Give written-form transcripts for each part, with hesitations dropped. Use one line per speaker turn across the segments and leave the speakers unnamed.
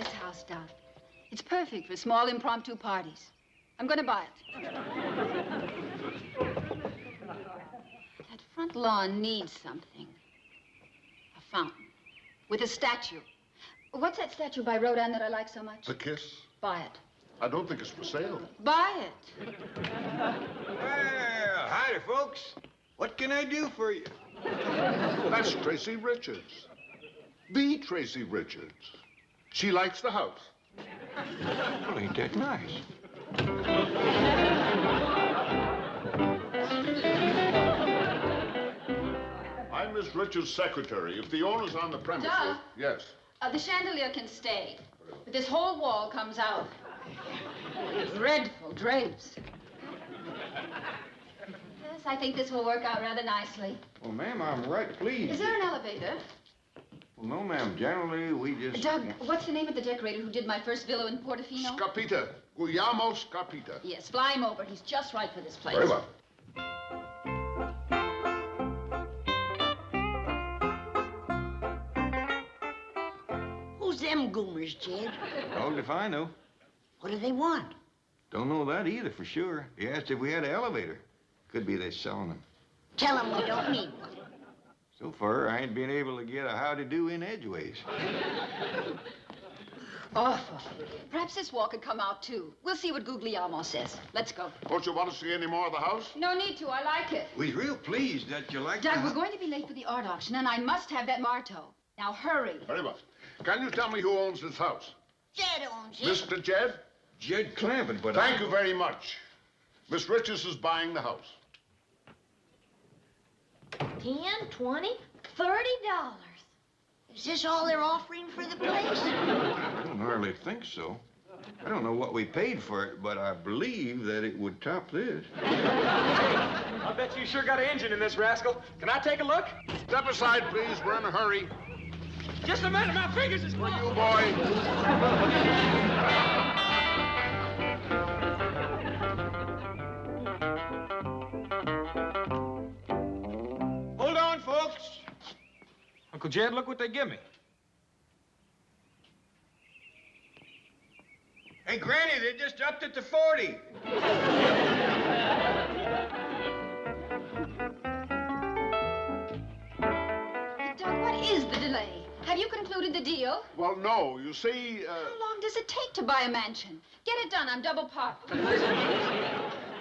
this house, Doc. It's perfect for small impromptu parties. I'm going to buy it. That front lawn needs something. A fountain with a statue. What's that statue by Rodin that I like so much?
The Kiss?
Buy it.
I don't think it's for sale.
Buy it.
Well, howdy, folks. What can I do for you?
That's Tracy Richards. The Tracy Richards. She likes the house.
Well, ain't that nice?
I'm Miss Richards' secretary. If the owner's on the premises...
Doc?
Yes.
The chandelier can stay, but this whole wall comes out. Dreadful drapes. Yes, I think this will work out rather nicely.
Well, ma'am, I'm right pleased.
Is there an elevator?
Well, no, ma'am. Generally, we just...
Doug, what's the name of the decorator who did my first villa in Portofino?
Scarpita. Guglielmo Scarpita.
Yes, fly him over. He's just right for this place.
Very well.
Who's them goomers, Jed?
Dogged if I know.
What do they want?
Don't know that either for sure. He asked if we had an elevator. Could be they're selling them.
Tell them we don't need one.
So far, I ain't been able to get a howdy-do in edgeways.
Awful. Perhaps this wall could come out, too. We'll see what Guglielmo says. Let's go.
Don't you want to see any more of the house?
No need to. I like it.
We're real pleased that you like
Doug, we're going to be late for the art auction, and I must have that Marteau. Now, hurry.
Very well. Can you tell me who owns this house?
Jed owns it.
Mr. Jed?
Jed Clampett, but
Thank you very much. Miss Richards is buying the house.
10, 20, $30. Is this all they're offering for the place?
I don't hardly think so. I don't know what we paid for it, but I believe that it would top this.
I bet you sure got an engine in this rascal. Can I take a look?
Step aside, please. We're in a hurry.
Just a minute, my fingers is
For
full.
you, boy.
Hold on, folks.
Uncle Jed, look what they give me.
Hey, Granny, they just upped it to 40.
Doug, what is the delay? Have you concluded the deal?
Well, no. You see,
How long does it take to buy a mansion? Get it done. I'm double parked.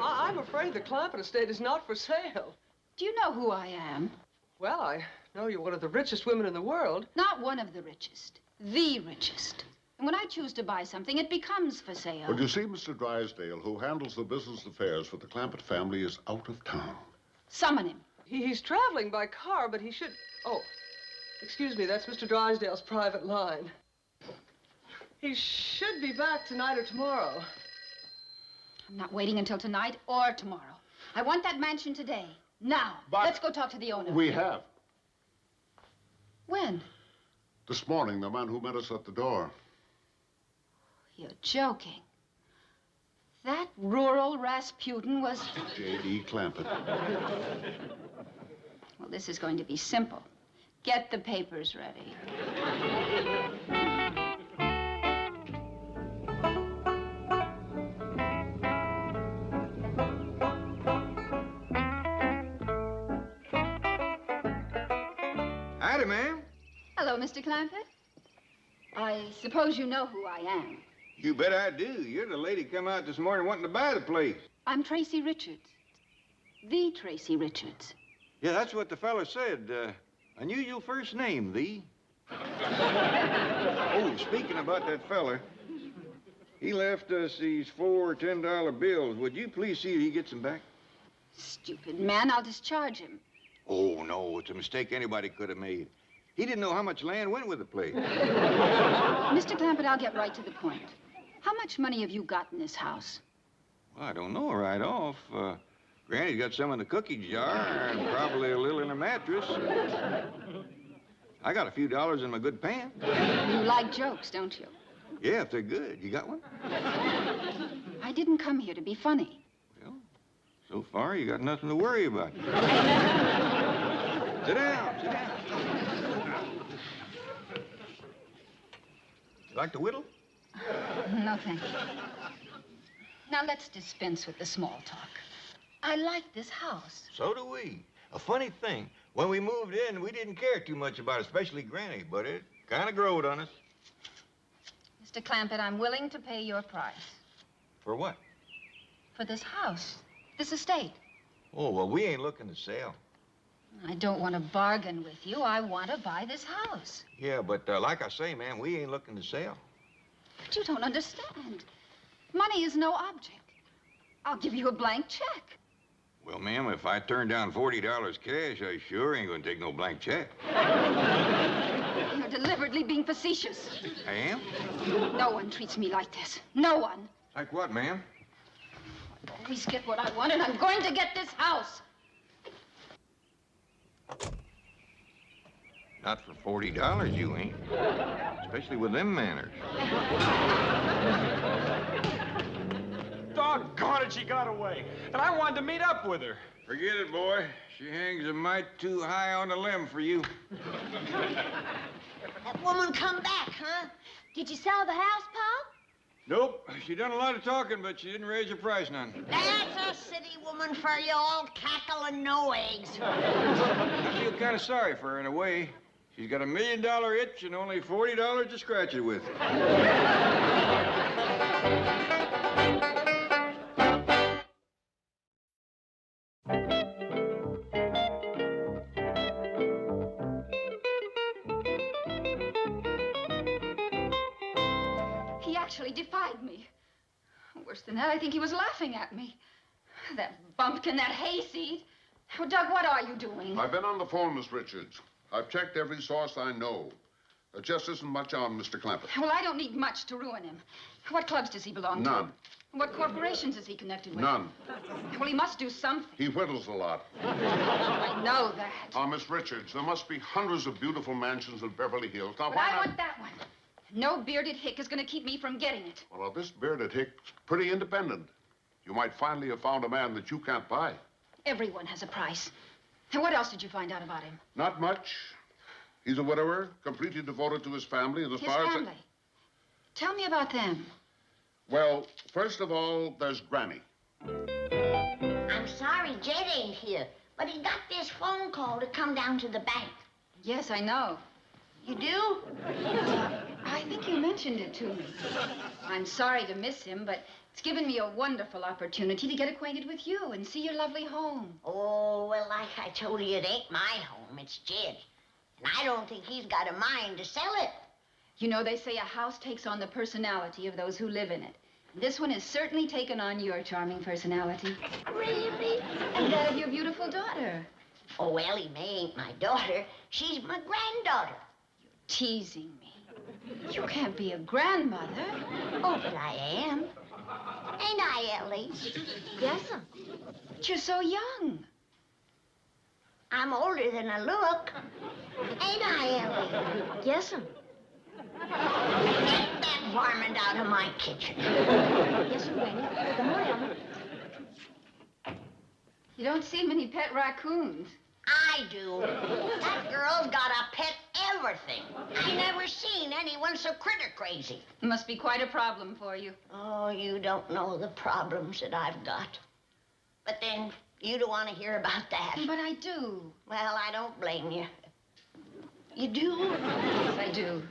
I'm afraid the Clampett estate is not for sale.
Do you know who I am?
Well, I know you're one of the richest women in the world.
Not one of the richest. The richest. And when I choose to buy something, it becomes for sale.
well, you see, Mr. Drysdale, who handles the business affairs for the Clampett family, is out of town.
Summon him.
He's traveling by car, but he should... Oh, excuse me, that's Mr. Drysdale's private line. He should be back tonight or tomorrow.
I'm not waiting until tonight or tomorrow. I want that mansion today. Now.
But
let's go talk to the owner.
We have.
When?
This morning, the man who met us at the door.
You're joking. That rural Rasputin was...
J.D. Clampett.
Well, this is going to be simple. Get the papers ready.
Howdy, ma'am.
Hello, Mr. Clampett. I suppose you know who I am.
You bet I do. You're the lady come out this morning wanting to buy the place.
I'm Tracy Richards. The Tracy Richards.
Yeah, that's what the fella said. Unusual first name, the. Oh, speaking about that fella, he left us these 4 $10 bills. Would you please see that he gets them back?
Stupid man, I'll discharge him.
Oh, no, it's a mistake anybody could have made. He didn't know how much land went with the place.
Mr. Clampett, I'll get right to the point. How much money have you got in this house?
Well, I don't know right off. Granny's got some in the cookie jar and probably a little in the mattress. I got a few dollars in my good pants.
You like jokes, don't you?
Yeah, if they're good. You got one?
I didn't come here to be funny.
Well, so far, you got nothing to worry about. Sit down, sit down. You like to whittle?
No, thank you. Now, let's dispense with the small talk. I like this house.
So do we. A funny thing, when we moved in, we didn't care too much about it, especially Granny, but it kind of growed on us.
Mr. Clampett, I'm willing to pay your price.
For what?
For this house, this estate.
Oh, well, we ain't looking to sell.
I don't want to bargain with you. I want to buy this house.
Yeah, but like I say, man, we ain't looking to sell.
But you don't understand. Money is no object. I'll give you a blank check.
Well, ma'am, if I turn down $40 cash, I sure ain't gonna take no blank check.
You're deliberately being facetious.
I am?
No one treats me like this. No one.
Like what, ma'am?
I always get what I want, and I'm going to get this house.
Not for $40, you ain't. Especially with them manners.
Doggone it, she got away. And I wanted to meet up with her.
Forget it, boy. She hangs a mite too high on the limb for you.
That woman come back, huh? Did you sell the house, Pa?
Nope. She done a lot of talking, but she didn't raise her price none.
That's a city woman for you, all cackle and no eggs.
I feel kind of sorry for her in a way. She's got $1 million itch and only $40 to scratch it with.
He actually defied me. Worse than that, I think he was laughing at me. That bumpkin, that hayseed. Oh, Doug, what are you doing?
I've been on the phone, Miss Richards. I've checked every source I know. There just isn't much on Mr. Clampett.
Well, I don't need much to ruin him. What clubs does he belong to?
None.
What corporations is he connected with?
None.
Well, he must do something.
He whittles a lot.
I know that.
Miss Richards, there must be hundreds of beautiful mansions in Beverly Hills. Now,
But
why
I
not?
want that one. No bearded hick is going to keep me from getting it.
Well, this bearded hick's pretty independent. You might finally have found a man that you can't buy.
Everyone has a price. And what else did you find out about him?
Not much. He's a widower, completely devoted to his family, and as
His
far as...
family. Tell me about them.
Well, first of all, there's Granny.
I'm sorry Jed ain't here, but he got this phone call to come down to the bank.
Yes, I know.
You do?
I think you mentioned it to me. I'm sorry to miss him, but it's given me a wonderful opportunity to get acquainted with you and see your lovely home.
Oh, well, like I told you, it ain't my home, it's Jed's. And I don't think he's got a mind to sell it.
You know, they say a house takes on the personality of those who live in it. This one has certainly taken on your charming personality.
Really?
And that of your beautiful daughter.
Oh, Ellie Mae ain't my daughter. She's my granddaughter.
Teasing me. You can't be a grandmother.
Oh, but I am. Ain't I, Ellie?
Yes'm. But you're so young.
I'm older than I look. Ain't I, Ellie?
Yes'm.
Get that varmint out of my kitchen.
Yes'm, Granny. Come on, Elma. You don't see many pet raccoons.
I do. That girl's got a pet everything. I never seen anyone so critter crazy.
It must be quite a problem for you.
Oh, you don't know the problems that I've got. But then, you don't want to hear about that.
But I do.
Well, I don't blame you. You do?
Yes, I do.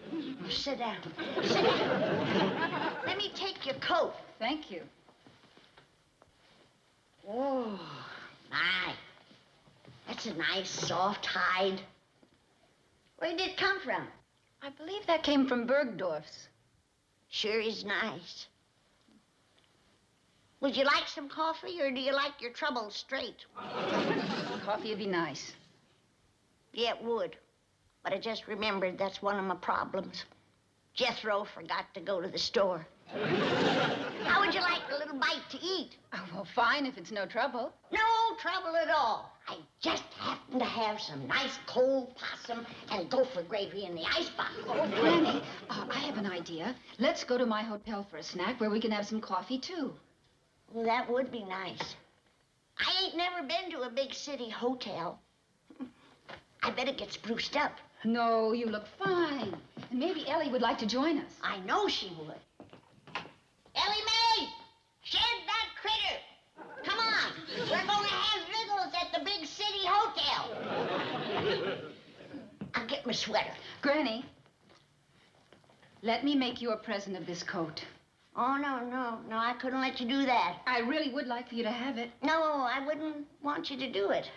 Sit down. Sit down. Let me take your coat.
Thank you.
Oh, my. That's a nice, soft hide. Where did it come from?
I believe that came from Bergdorf's.
Sure is nice. Would you like some coffee, or do you like your troubles straight?
Coffee would be nice.
Yeah, it would. But I just remembered that's one of my problems. Jethro forgot to go to the store. How would you like a little bite to eat?
Oh, well, fine, if it's no trouble.
No trouble at all. I just happen to have some nice cold possum and gopher gravy in the icebox.
Oh, Granny, I have an idea. Let's go to my hotel for a snack where we can have some coffee, too.
Well, that would be nice. I ain't never been to a big city hotel. I bet it gets spruced up.
No, you look fine. And maybe Ellie would like to join us.
I know she would. Ellie Mae! Shed that critter! Come on! We're going to have victuals at the big city hotel. I'll get my sweater.
Granny, let me make you a present of this coat.
Oh, no, I couldn't let you do that.
I really would like for you to have it.
No, I wouldn't want you to do it.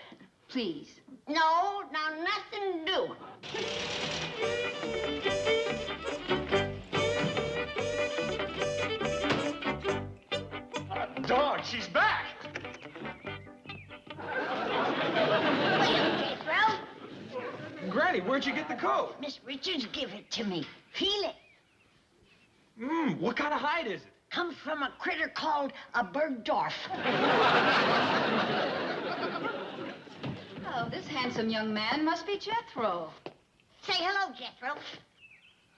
Please.
No, nothing doing.
Dog, she's back.
Well, Jethro,
Granny, where'd you get the coat?
Miss Richards give it to me. Feel it.
What kind of hide is it?
Comes from a critter called a Bergdorf.
Oh, this handsome young man must be Jethro.
Say hello, Jethro.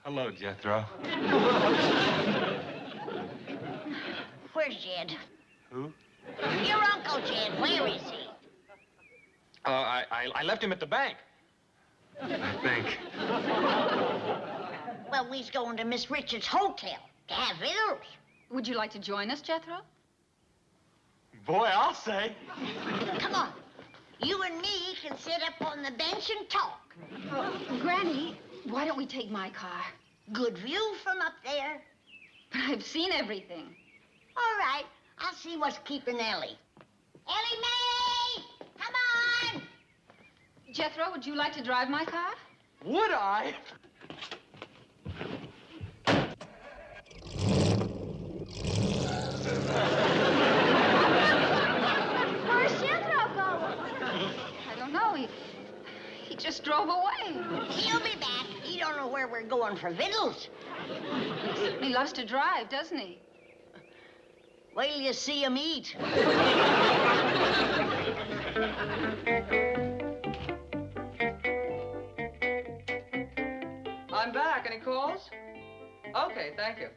Hello, Jethro.
Where's Jed?
Who?
Your Uncle Jed. Where is he?
I left him at the bank. I think.
Well, we's going to Miss Richards' hotel to have victuals.
Would you like to join us, Jethro?
Boy, I'll say.
Come on. You and me can sit up on the bench and talk.
Oh, Granny, why don't we take my car?
Good view from up there.
But I've seen everything.
All right. I'll see what's keeping Ellie. Ellie Mae! Come on!
Jethro, would you like to drive my car?
Would I?
Where's Jethro going? I don't know. He just drove away.
He'll be back. He don't know where we're going for victuals.
He loves to drive, doesn't he?
Wait till you see him eat.
I'm back. Any calls? Okay, thank you.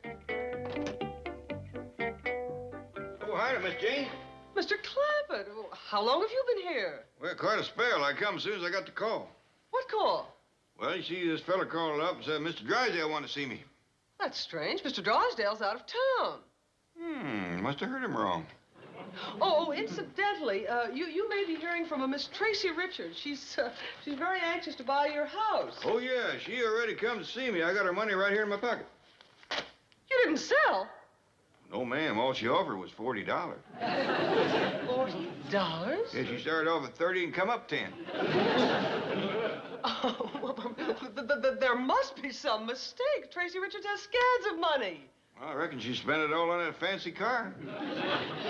Oh, hi, Miss Jane.
Mr. Clampett, how long have you been here?
Well, quite a spell. I come as soon as I got the call.
What call?
Well, you see, this fella called up and said Mr. Drysdale wanted to see me.
That's strange. Mr. Drysdale's out of town.
Must have heard him wrong.
Oh, incidentally, you may be hearing from a Miss Tracy Richards. She's very anxious to buy your house.
Oh, yeah, she already come to see me. I got her money right here in my pocket.
You didn't sell?
No, ma'am. All she offered was $40.
$40?
Yeah, she started off at 30 and come up 10.
Oh, well, there must be some mistake. Tracy Richards has scads of money.
Well, I reckon she spent it all on that fancy car.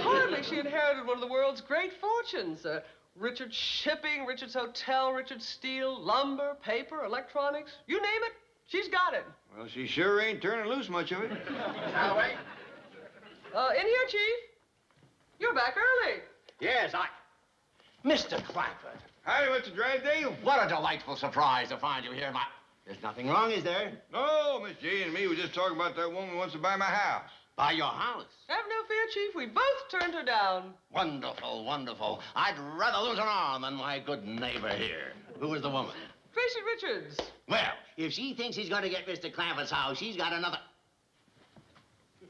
Hardly. She inherited one of the world's great fortunes. Richards Shipping, Richards Hotel, Richards Steel, lumber, paper, electronics. You name it, she's got it.
Well, she sure ain't turning loose much of it.
Howard?
In here, Chief. You're back early.
Yes, Mr. Clampett,
Howdy, Mr. Drysdale.
what a delightful surprise to find you here. There's nothing wrong, is there?
No, Miss Jane and me were just talking about that woman who wants to buy my house.
By your house.
Have no fear, Chief. We both turned her down.
Wonderful, wonderful. I'd rather lose an arm than my good neighbor here. Who is the woman?
Tracy Richards.
Well, if she thinks he's going to get Mr. Clampett's house, she's got another.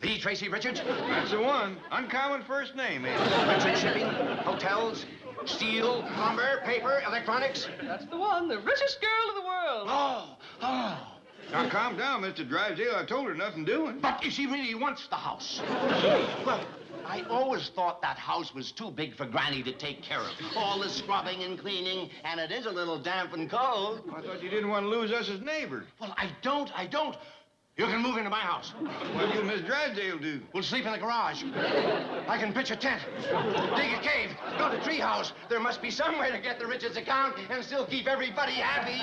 The Tracy Richards?
That's the one. Uncommon first name, eh?
Richards Shipping, hotels, steel, lumber, paper, electronics.
That's the one, the richest girl in the world.
Oh.
Now, calm down, Mr. Drysdale. I told her nothing doing.
But if she really wants the house. Well, I always thought that house was too big for Granny to take care of. All the scrubbing and cleaning, and it is a little damp and cold.
I thought you didn't want to lose us as neighbors.
Well, I don't. You can move into my house.
What you and Miss Drysdale do?
We'll sleep in the garage. I can pitch a tent, dig a cave, build a treehouse. There must be some way to get the Richards account and still keep everybody happy.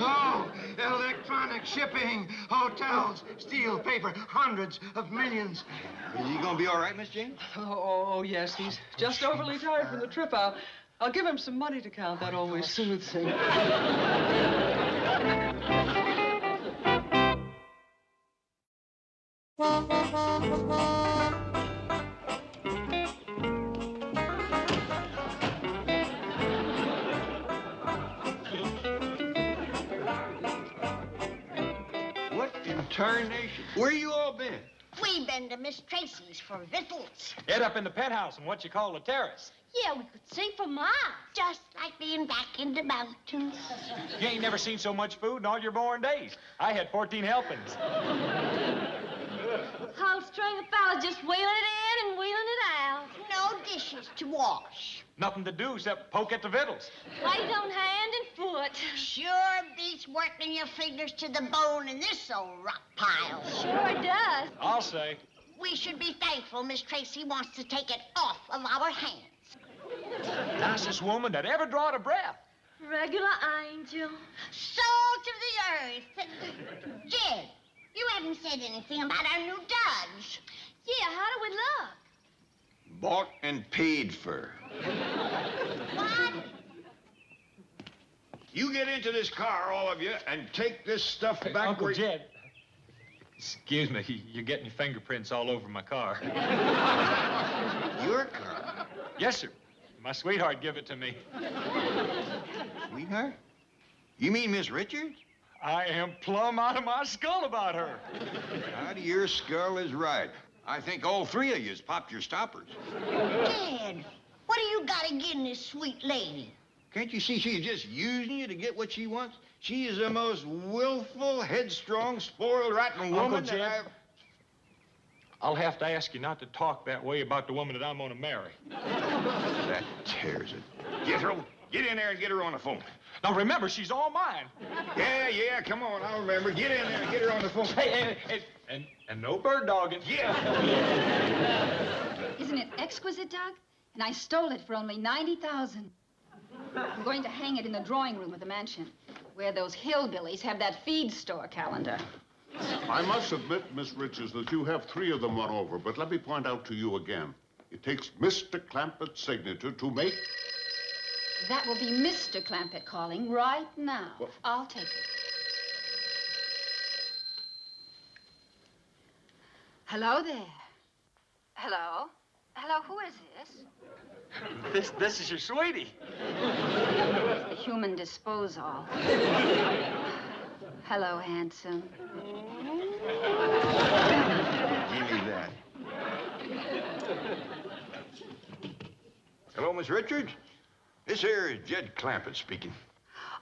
Oh, electronic shipping, hotels, steel, paper, hundreds of millions.
Is he gonna be all right, Miss Jane?
Oh, yes, he's just overly tired from the trip. I'll give him some money to count. That always soothes him.
Darnation. Where you all been?
We been to Miss Tracy's for victuals.
Head up in the penthouse in what you call the terrace.
Yeah, we could see for miles.
Just like being back in the mountains.
You ain't never seen so much food in all your born days. I had 14 helpings.
Whole string of fellas just wheeling it in and wheeling it out.
No dishes to wash.
Nothing to do except poke at the victuals.
Wait on hand and foot.
Sure beats working your fingers to the bone in this old rock pile.
Sure does.
I'll say.
We should be thankful Miss Tracy wants to take it off of our hands.
Nicest woman that ever drawed a breath.
Regular angel.
Salt of the earth. Jed, you haven't said anything about our new duds.
Yeah, how do we look?
Bought and paid for.
What?
You get into this car, all of you, and take this stuff back
Uncle
where...
Jed. Excuse me, you're getting your fingerprints all over my car.
Your car?
Yes, sir. My sweetheart gave it to me.
Sweetheart? You mean Miss Richards?
I am plumb out of my skull about her.
Out of your skull is right. I think all three of yous popped your stoppers.
Dad, what do you got against this sweet lady?
Can't you see she's just using you to get what she wants? She is the most willful, headstrong, spoiled, rotten woman
Uncle Jed,
that
I'll have to ask you not to talk that way about the woman that I'm going to marry.
That tears it. Get in there and get her on the phone.
Now, remember, she's all mine.
Yeah, come on, I'll remember. Get in there and get her on the phone.
Hey, and no bird dogging.
Yeah.
Isn't it exquisite, Doug? And I stole it for only $90,000. I'm going to hang it in the drawing room of the mansion, where those hillbillies have that feed store calendar.
I must admit, Miss Richards, that you have 3 of them won over, but let me point out to you again. It takes Mr. Clampett's signature to make...
That will be Mr. Clampett calling right now.
Well-
I'll take it. Hello there. Hello? Hello, who is this?
This is your sweetie.
The human disposal. Hello, handsome.
Give me that. Hello, Miss Richards. This here is Jed Clampett speaking.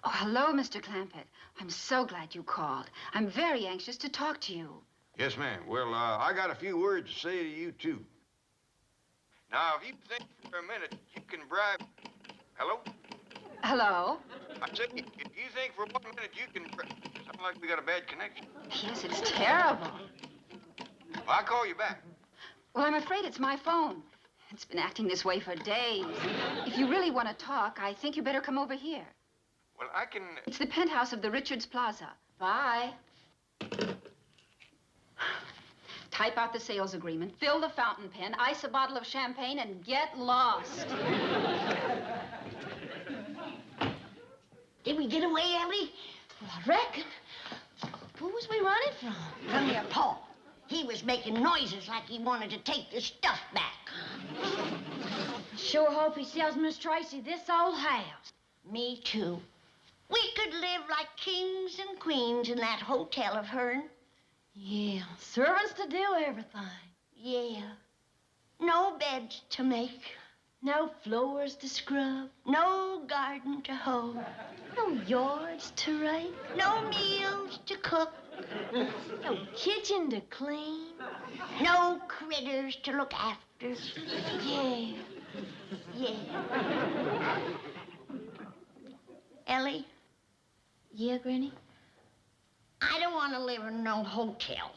Oh, hello, Mr. Clampett. I'm so glad you called. I'm very anxious to talk to you.
Yes, ma'am. Well, I got a few words to say to you, too. Now, if you think for a minute you can bribe... Hello?
Hello?
I said, if you think for 1 minute you can... Sound like we got a bad connection.
Yes, it's terrible.
Well, I'll call you back.
Well, I'm afraid it's my phone. It's been acting this way for days. If you really want to talk, I think you better come over here.
Well, I can...
It's the penthouse of the Richards Plaza. Bye. Type out the sales agreement, fill the fountain pen, ice a bottle of champagne, and get lost.
Did we get away, Ellie?
Well, I reckon. Who was we running from?
From your pa. He was making noises like he wanted to take the stuff back.
Sure hope he sells Miss Tracy this old house.
Me too. We could live like kings and queens in that hotel of hern.
Yeah, servants to do everything.
Yeah. No beds to make.
No floors to scrub.
No garden to hoe.
No yards to rake.
No meals to cook.
No kitchen to clean.
No critters to look after.
Yeah.
Yeah. Ellie,
Yeah, Granny?
I don't want to live in no hotel.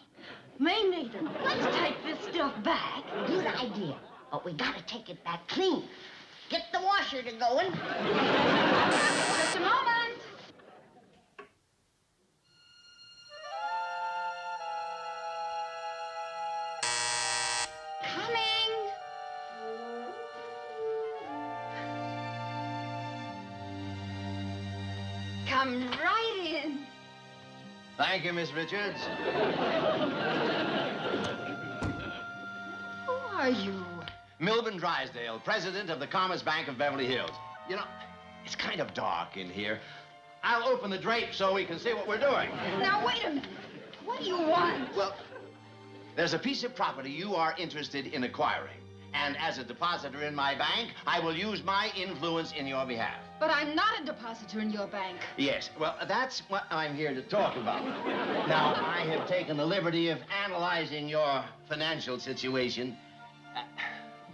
Me neither. Let's take this stuff back.
Good idea. But we gotta take it back clean. Get the washer to going.
Just a moment. Coming. Come right in.
Thank you, Miss Richards.
Who are you?
Milburn Drysdale, president of the Commerce Bank of Beverly Hills. You know, it's kind of dark in here. I'll open the drapes so we can see what we're doing.
Now, wait a minute. What do you want?
Well, there's a piece of property you are interested in acquiring. And as a depositor in my bank, I will use my influence in your behalf.
But I'm not a depositor in your bank.
Yes, well, that's what I'm here to talk about. Now, I have taken the liberty of analyzing your financial situation.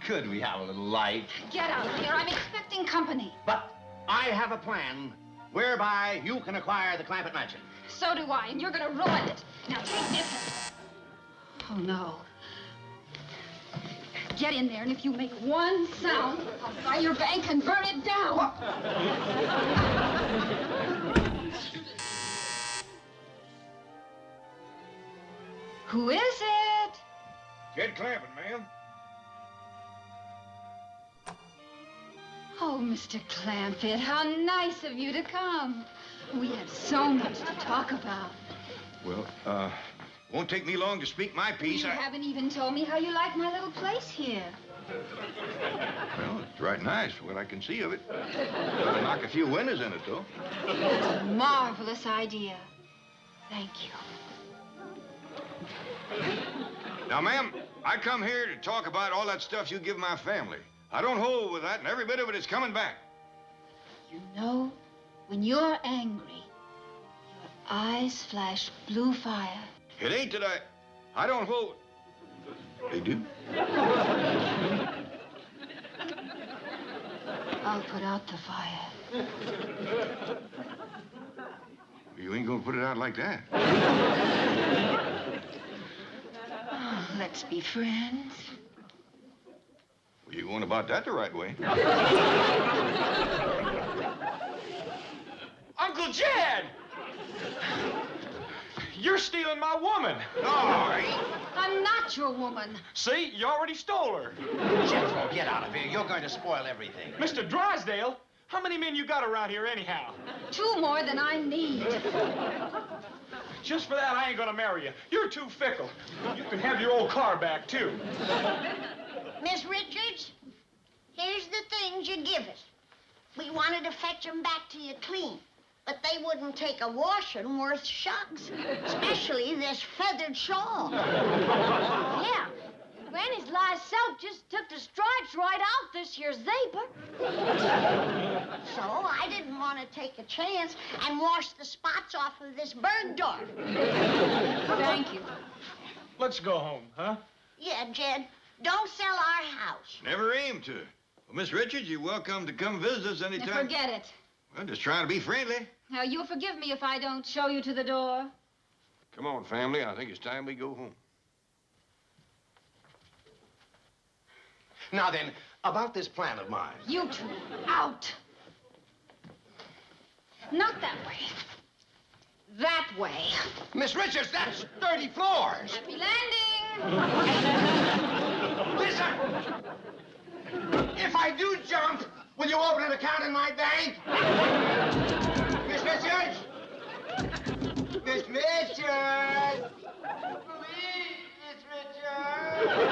Could we have a little light?
Get out of here. I'm expecting company.
But I have a plan whereby you can acquire the Clampett mansion.
So do I, and you're gonna ruin it. Now take this. Oh, no. Get in there, and if you make one sound, I'll buy your bank and burn it down. Who is it?
Jed Clampett, ma'am.
Oh, Mr. Clampett, how nice of you to come. We have so much to talk about.
Well, won't take me long to speak my piece.
You haven't even told me how you like my little place here.
Well, it's right nice, from what I can see of it. Gotta knock a few windows in it, though.
That's a marvelous idea. Thank you.
Now, ma'am, I come here to talk about all that stuff you give my family. I don't hold with that, and every bit of it is coming back.
You know, when you're angry, your eyes flash blue fire.
It ain't that I don't hold. They do?
I'll put out the fire.
You ain't gonna put it out like that.
Oh, let's be friends.
Well, you went about that the right way.
Uncle Jed! You're stealing my woman.
All right.
I'm not your woman.
See, you already stole her.
Jethro, get out of here. You're going to spoil everything.
Mr. Drysdale, how many men you got around here anyhow?
2 more than I need.
Just for that, I ain't gonna marry you. You're too fickle. You can have your old car back, too.
Miss Richards, here's the things you give us. We wanted to fetch 'em back to you clean, but they wouldn't take a washing worth shucks, especially this feathered shawl.
Yeah. Granny's light soap just took the stripes right off this year's zebra.
So I didn't want to take a chance and wash the spots off of this bird dog.
Thank you.
Let's go home, huh?
Yeah, Jed, don't sell our house.
Never aimed to. Well, Miss Richards, you're welcome to come visit us
Now
anytime.
forget it.
Well, just trying to be friendly.
Now, you'll forgive me if I don't show you to the door.
Come on, family. I think it's time we go home.
Now then, about this plan of mine.
You two, out. Not that way. That way.
Miss Richards, that's 30 floors.
Happy landing.
Listen! If I do jump, will you open an account in my bank? Miss Richards? Miss Richards! Please, Miss Richards!